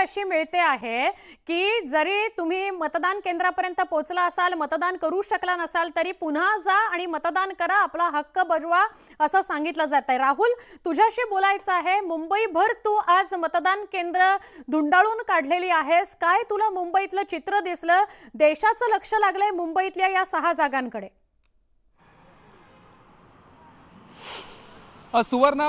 अशी मिळते आहे की जरी तुम्ही मतदान केंद्रापर्यंत पोहोचला असाल, मतदान करू शकला नसाल तरी पुन्हा जा आणि मतदान करा, आपला हक्क बजवा असं सांगितलं जातंय। राहुल, तुझ्याशी बोलायचं आहे। मुंबईभर तू आज मतदान केंद्र धुंडाळून काढलेली आहेस। काय तुला मुंबईतलं चित्र दिसलं? देशाचं लक्ष लागलंय मुंबईतल्या या 6 जागांकडे। सुवर्ण,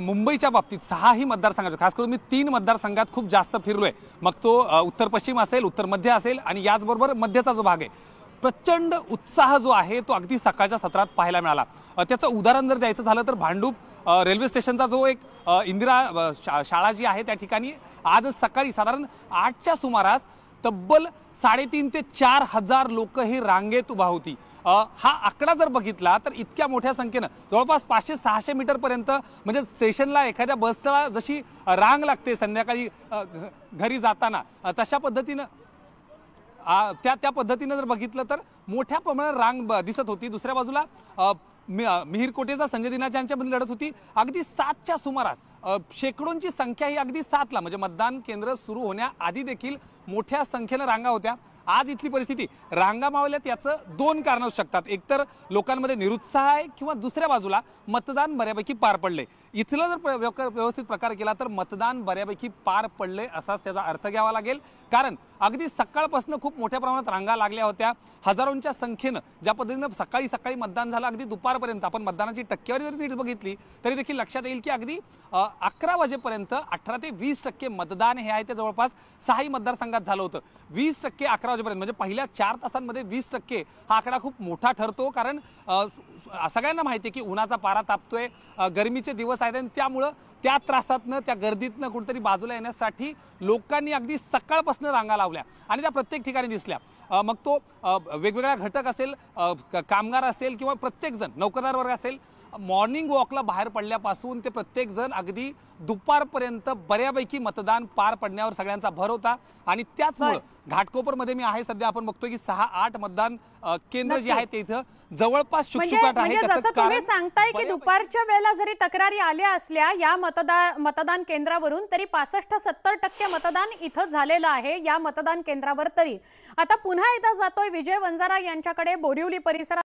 मुंबईच्या बाबतीत 6ही मतदारसंघात, खास करून मी 3 मतदारसंघात खूप जास्त फिरलोय। मग तो उत्तर पश्चिम असेल, उत्तर मध्य असेल आणि याचबरोबर मध्यचा जो भाग आहे, प्रचंड उत्साह जो आहे तो अगदी सकाळच्या सत्रात पाहायला मिळाला। त्याचं उदाहरण जर द्यायचं झालं तर भांडूप रेल्वे स्टेशनचा जो एक इंदिरा शाळा जी आहे त्या ठिकाणी आज सकाळी साधारण 8च्या सुमारास तब्बल 3.5 ते 4 हजार लोक ही रांगेत उभा होती। हा आकडा जर बघितला तर इतक्या मोठ्या संख्येनं जवळपास 500-600 मीटर पर्यंत, म्हणजे स्टेशनला एखाद्या बसला जशी रांग लागते संध्याकाळी घरी जाताना, तशा पद्धतीनं त्या पद्धतीनं जर बघितलं तर मोठ्या प्रमाणात रांग दिसत होती। दुसऱ्या बाजूला मिहिर कोटेचा संजय दिनाच्या यांच्यामध्ये लढत होती। अगदी 7च्या सुमारास शेकडोंची संख्या ही अगदी 7ला, म्हणजे मतदान केंद्र सुरू होण्याआधी देखील मोठ्या संख्येनं रांगा होत्या। आज इथली परिस्थिती रांगा मावल्यात याचं 2 कारण असू शकतात। एकतर लोकांमध्ये निरुत्साह आहे किंवा दुसऱ्या बाजूला मतदान बऱ्यापैकी पार पडले। इथला जर व्यवस्थित प्रकार केला तर मतदान बऱ्यापैकी पार पडले असाच त्याचा अर्थ घ्यावा लागेल, कारण अगदी सकाळपासून खूप मोठ्या प्रमाणात रांगा लागल्या होत्या। हजारोंच्या संख्येनं ज्या पद्धतीनं सकाळी सकाळी मतदान झालं, अगदी दुपारपर्यंत आपण मतदानाची टक्केवारी जरी नीट बघितली तरी देखील लक्षात येईल की अगदी 11 वाजेपर्यंत 18 ते 20% मतदान हे आहे ते जवळपास 6ही मतदारसंघात झालं होतं। 20% 11 वाजेपर्यंत, म्हणजे पहिल्या 4 तासांमध्ये 20% हा आकडा खूप मोठा ठरतो, कारण सगळ्यांना माहिती आहे की उन्हाचा पारा तापतोय, गरमीचे दिवस आहेत आणि त्यामुळं त्या त्रासातनं, त्या गर्दीतनं कुठेतरी बाजूला येण्यासाठी लोकांनी अगदी सकाळपासून रांगा लावल्या आणि त्या प्रत्येक ठिकाणी दिसल्या। मग तो वेगवेगळा घटक असेल, कामगार असेल किंवा प्रत्येक जण, नोकरदार वर्ग असेल, मॉर्निंग वॉकला बाहेर पडल्यापासून ते प्रत्येक जण अगदी दुपारपर्यंत बऱ्यापैकी मतदान पार पडण्यावर सगळ्यांचा भर होता। आणि त्याचमुळे घाटकोपरमध्ये मी आहे सध्या, आपण बघतोय की 6-8 मतदान केंद्र जे आहे ते इथं जवळपास शुकशुकाट आहे। जसं तुम्ही सांगताय की दुपारच्या वेळेला जरी तक्रारी आल्या असल्या या मतदान केंद्रावरून तरी 65-70% मतदान इथं झालेलं आहे या मतदान केंद्रावर। तरी आता पुन्हा एकदा जातोय विजय वंजारा यांच्याकडे बोरिवली परिसरात।